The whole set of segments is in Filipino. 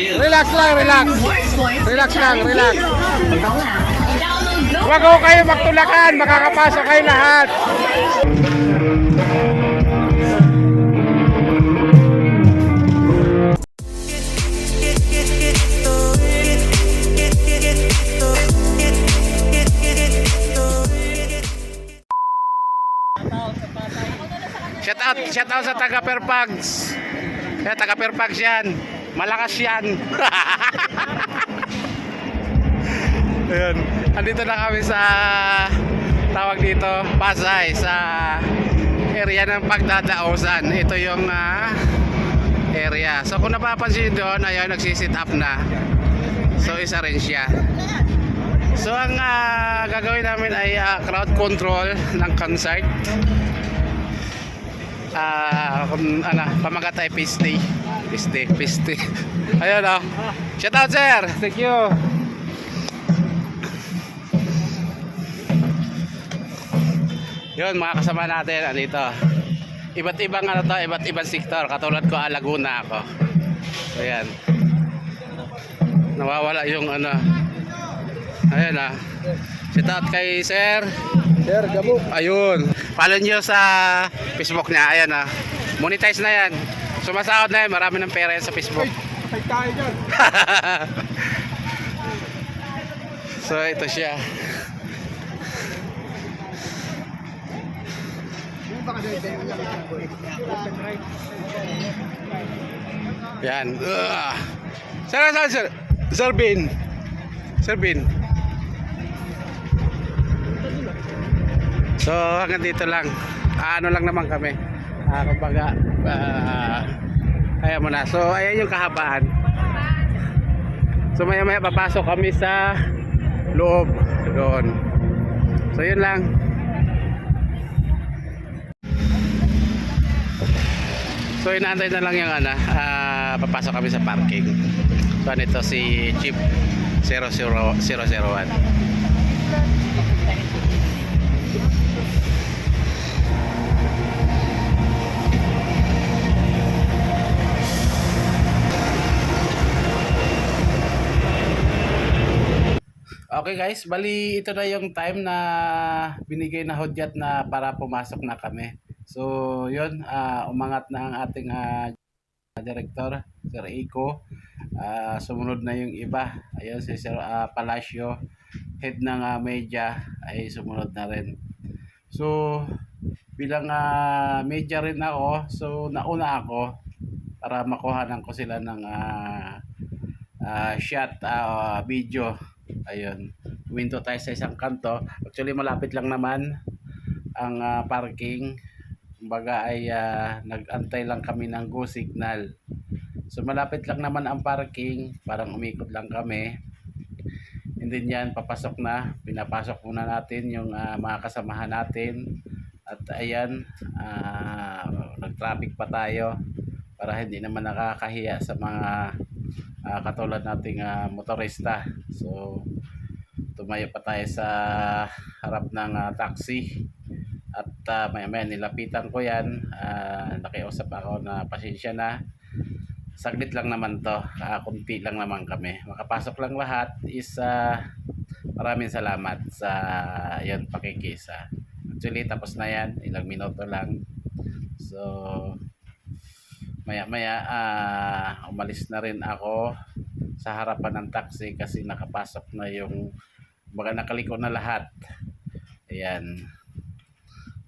Relax lang, relax. Relax lang, relax. Huwag ko kayo magtulakan, makakapasok kayo lahat. Shout out sa taga Fairfax. Kaya taga Fairfax yan. Malakas yan. Ayun. Andito na kami sa tawag dito, Pasay, sa area ng pagdadaosan. Ito yung area. So kung napapansin doon, ayun, nagsisit up na. So isa rin siya. So ang gagawin namin ay crowd control ng concert. Kung pamagat ay piste. Ayun o. Shout out sir. Thank you. Yun mga kasama natin andito. Iba't ibang iba't ibang sektor. Katulad ko Laguna ako. So yan. Nawawala yung Ayun shout out kay sir. Sir, Gabo. Ayun. Follow nyo sa Facebook niya. Ayan monetize na yan. Sumasahod na yan. Marami ng pera yan sa Facebook. Ay, tayo dyan. So ito siya. Yan. Sir Bin. So hanggang dito lang. Lang naman kami. Kumbaga kaya mo na. So ayan yung kahabaan. So maya papasok kami sa loob doon. So yun lang. So inaantay na lang yung papasok kami sa parking. So nito si Jeep 001. Okay guys, bali ito na yung time na binigay na hudyat na para pumasok na kami. So yun, umangat na ang ating director, Sir Iko. Sumunod na yung iba. Ayun si Sir Palacio, head ng media, ay sumunod na rin. So bilang media rin ako, so nauna ako para makuhanan ko sila ng shot video. Ayun, huminto tayo sa isang kanto. Actually malapit lang naman ang parking. Kumbaga ay nag-antay lang kami ng go signal. So malapit lang naman ang parking, parang umikot lang kami. And then yan, papasok na. Pinapasok muna natin yung mga kasamahan natin. At ayan, nag-traffic pa tayo para hindi naman nakakahiya sa mga katulad nating motorista. So tumayo pa tayo sa harap ng taxi at maya nilapitan ko yan. Nakiusap ako na pasensya na, saglit lang naman to, kunti lang naman kami, makapasok lang lahat. Is maraming salamat sa yan pakikisa. Actually tapos na yan, ilang minuto lang. So maya umalis na rin ako sa harapan ng taxi kasi nakapasok na yung nakaliko na lahat. Ayan.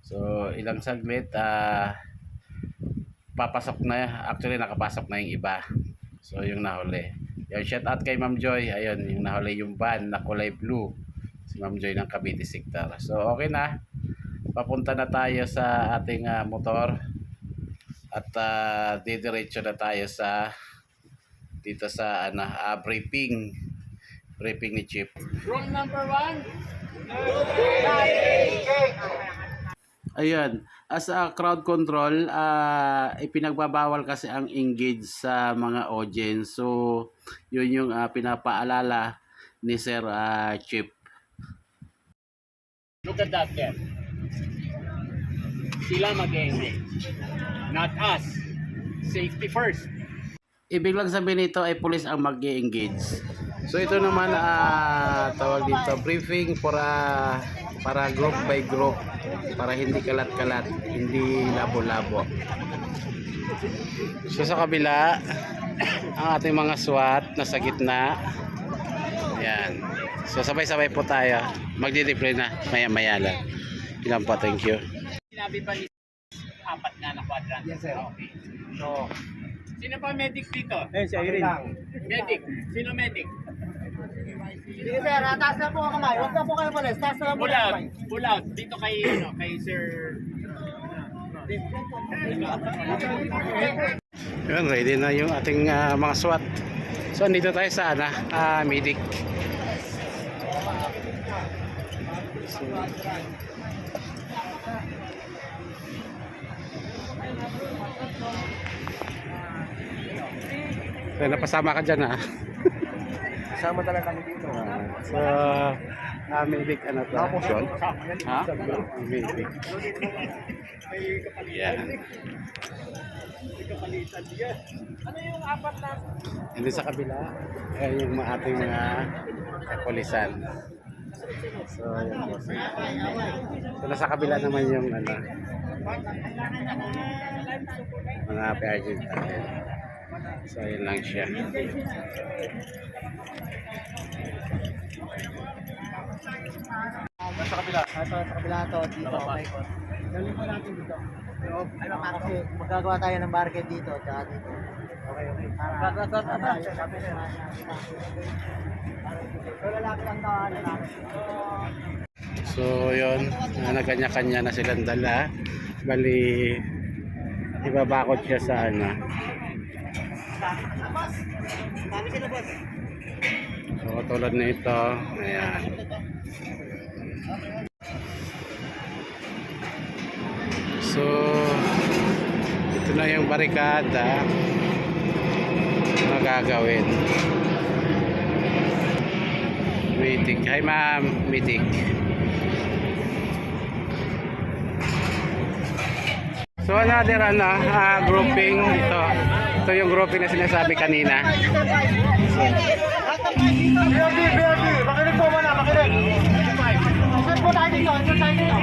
So ilang saglit papasok na, actually nakapasok na yung iba. So yung nahuli. Yung shout out kay Ma'am Joy. Ayun, yung nahuli yung van na kulay blue. Si Ma'am Joy ng Cavite Sector. So okay na. Papunta na tayo sa ating motor. At didiretso na tayo sa dito sa briefing ni Chief. Rule number 1. Ayun, as a crowd control, ipinagbabawal kasi ang engage sa mga audience. So yun yung pinapaalala ni Sir Chief. Look at that there. Sila mag-engage. Not us. Safety first. ibig lang sabihin nito ay pulis ang mag-engage. So ito naman tawag dito briefing para group by group, para hindi kalat-kalat, hindi labo-labo. So sa kabila ang ating mga SWAT nasa gitna. Ayan. So sabay-sabay po tayo. Magdi-deploy na maya-maya lang. Ilan po, thank you. Sinabi ba ni apat nga na quadrant? Yes, sir. Okay. So, sino pa medic dito? Eh, si Irene. Medic. Sino medic? Sige sir, taas na po ang kamay. Huwag na po kayo malis. Taas na lang po Pull ang out. kamay. Pull out. Dito kay, kay Sir... Yun, ready na yung ating mga SWAT. So andito tayo sa medic. So napasama ka dyan Kasama talaga kami dito. So medic ano to? John? Ha? Medic. Yan. Ano yung apat na? Hindi sa kabila, ayan yung ating mga kapulisan. So, yun po. So, nasa kabila naman yung mga pa-agent natin. So, yun lang siya. Sa kabila. Sa kabila to. Dito. Okay. Galing po natin dito. Kasi magagawa tayo ng barricade dito. Tsaka dito. Okay, okay. So, lalaki lang tawanan namin. So, yun. Nagkanya-kanya na silang dala. Bali, ibabakot siya sa Dami sila boss. So, tulad na ito. Ayan. So, ito na yung barikada na gagawin. Meeting. Hi ma'am, meeting. So another grouping ito. Ito yung grouping na sinasabi kanina. BRB, makinig po muna, makinig. Saan po tayo dito? Saan tayo dito?